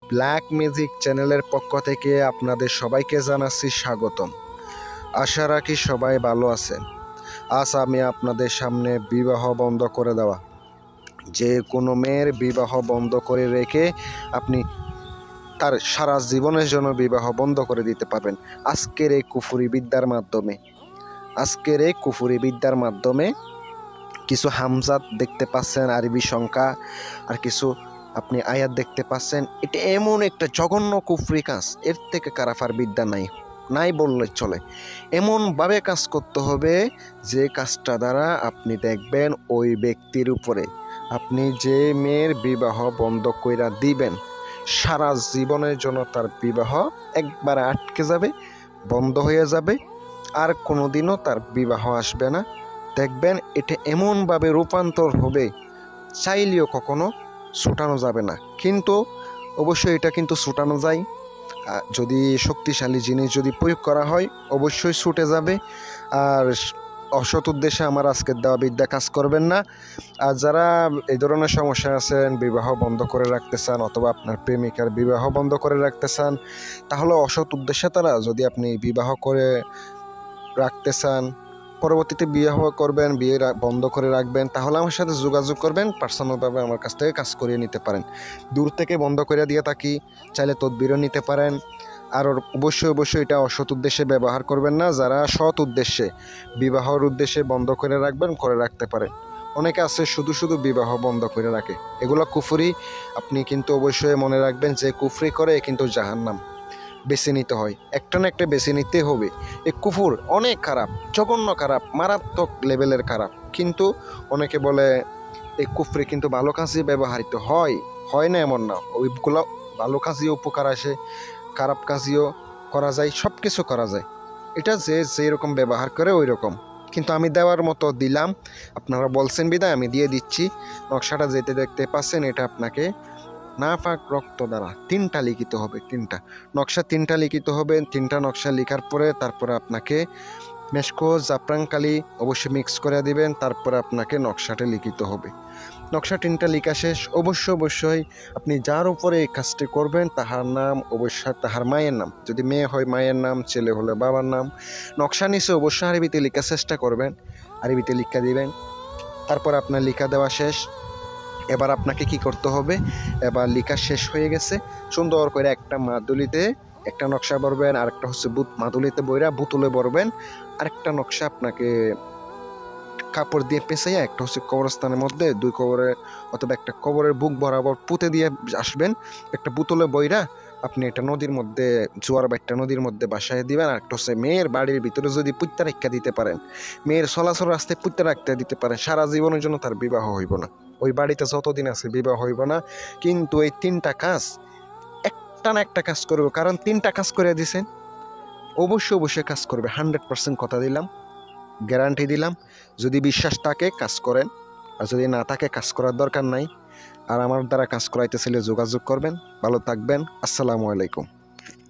Black magic চ্যানেলের পক্ষ থেকে আপনাদের সবাইকে জানাচ্ছি স্বাগতম। আশা রাখি সবাই ভালো আছেন। আজ আমি আপনাদের সামনে বিবাহ বন্ধ করে দেওয়া, যে কোনো মেয়ের বিবাহ বন্ধ করে রেখে আপনি তার সারা জীবনের জন্য বিবাহ বন্ধ করে দিতে পারবেন আজকের এই কুফুরি বিদ্যার মাধ্যমে। কিছু হামজাত দেখতে পাচ্ছেন, আরবি সংখ্যা, আর কিছু আপনি আয়াত দেখতে পাচ্ছেন। এটা এমন একটা জঘন্য কুফরি কাজ, এর থেকে কারাফার বিদ্যা নাই বললে চলে। এমনভাবে কাজ করতে হবে যে কাজটা দ্বারা আপনি দেখবেন ওই ব্যক্তির উপরে আপনি যে মেয়ের বিবাহ বন্ধ কইরা দিবেন, সারা জীবনের জন্য তার বিবাহ একবারে আটকে যাবে, বন্ধ হয়ে যাবে, আর কোনোদিনও তার বিবাহ আসবে না। দেখবেন এটা এমনভাবে রূপান্তর হবে, চাইলেও কখনো ছুটানো যাবে না। কিন্তু অবশ্যই এটা কিন্তু ছুটানো যায়, যদি শক্তিশালী জিনিস যদি প্রয়োগ করা হয় অবশ্যই ছুটে যাবে। আর অসৎ উদ্দেশ্যে আমার আজকের দেওয়া বিদ্যা কাজ করবেন না। আর যারা এই ধরনের সমস্যা আছেন, বিবাহ বন্ধ করে রাখতে চান অথবা আপনার প্রেমিকার বিবাহ বন্ধ করে রাখতে চান, তাহলে অসৎ উদ্দেশ্যে তারা যদি আপনি বিবাহ করে রাখতে চান, পরবর্তীতে বিবাহ করবেন, বিয়ে বন্ধ করে রাখবেন, তাহলে আমার সাথে যোগাযোগ করবেন, পার্সোনালভাবে আমার কাছ থেকে কাজ করিয়ে নিতে পারেন। দূর থেকে বন্ধ করে দিয়ে থাকি, চাইলে তদবিরও নিতে পারেন। আর অবশ্যই এটা অসৎ উদ্দেশ্যে ব্যবহার করবেন না। যারা সৎ উদ্দেশ্যে বিবাহর উদ্দেশ্যে বন্ধ করে রাখবেন, করে রাখতে পারেন। অনেকে আছে শুধু বিবাহ বন্ধ করে রাখে, এগুলো কুফরি। আপনি কিন্তু অবশ্যই মনে রাখবেন, যে কুফরি করে কিন্তু জাহান্নাম বেছে নিতে হয়, একটা না একটা বেছে নিতে হবে। এই কুফর অনেক খারাপ, জঘন্য খারাপ, মারাত্মক লেভেলের খারাপ। কিন্তু অনেকে বলে এই কুফরি কিন্তু ভালো কাজে ব্যবহৃত হয় না এমন না, ওইগুলো ভালো কাজেও উপকার আসে, খারাপ কাজেও করা যায়, সব কিছু করা যায়। এটা যে যেরকম ব্যবহার করে ওই রকম। কিন্তু আমি দেওয়ার মতো দিলাম, আপনারা বলছেন বিদায় আমি দিয়ে দিচ্ছি। নকশাটা যেতে দেখতে পাচ্ছেন, এটা আপনাকে নাপাক রক্ত দ্বারা 3টা লিখিত হবে, 3টা নকশা, 3টা লিখিত হবে। 3টা নকশা লেখার পরে তারপরে আপনাকে মেশকো জাফরান কালি অবশ্যই মিক্স করে দিবেন, তারপরে আপনাকে নকশাটা লিখিত হবে। নকশা 3টা লেখা শেষ, অবশ্যই আপনি যার উপরে এই কাজটি করবেন তাহার নাম, অবশ্যই তাহার মায়ের নাম, যদি মেয়ে হয় মায়ের নাম, ছেলে হলে বাবার নাম। নকশা নিচে অবশ্যই আরবিতে লেখার চেষ্টা করবেন, আরবিতে লিখা দিবেন। তারপর আপনার লেখা দেওয়া শেষ। এবার আপনাকে কি করতে হবে, এবার লেখা শেষ হয়ে গেছে, সুন্দর করে একটা মাদুলিতে একটা নকশা বরবেন, আরেকটা হচ্ছে মাদুলিতে বইরা বুতুলে বরবেন, আরেকটা নকশা আপনাকে কাপড় দিয়ে পেঁচাইয়া একটা হচ্ছে কবরস্থানের মধ্যে 2 কবরের অথবা একটা কবরের বুক বরাবর পুঁতে দিয়ে আসবেন। একটা বুতলে বইরা আপনি একটা নদীর মধ্যে, জোয়ার বা একটা নদীর মধ্যে বাসায় দিবেন। আর একটা হচ্ছে মেয়ের বাড়ির ভিতরে যদি পুঁতে রাখা দিতে পারেন, মেয়ের চলাচল রাস্তায় পুঁতে রাখতে দিতে পারেন, সারা জীবনের জন্য তার বিবাহ হইব না, ওই বাড়িতে যতদিন আছে বিবাহ হইব না। কিন্তু এই 3টা কাজ একটা না একটা কাজ করবে, কারণ 3টা কাজ করে দিছেন, অবশ্যই কাজ করবে, 100% কথা দিলাম, গ্যারান্টি দিলাম। যদি বিশ্বাস থাকে কাজ করেন, আর যদি না থাকে কাজ করার দরকার নাই। আর আমার দ্বারা কাজ করাইতে চাইলে যোগাযোগ করবেন। ভালো থাকবেন, আসসালামু আলাইকুম।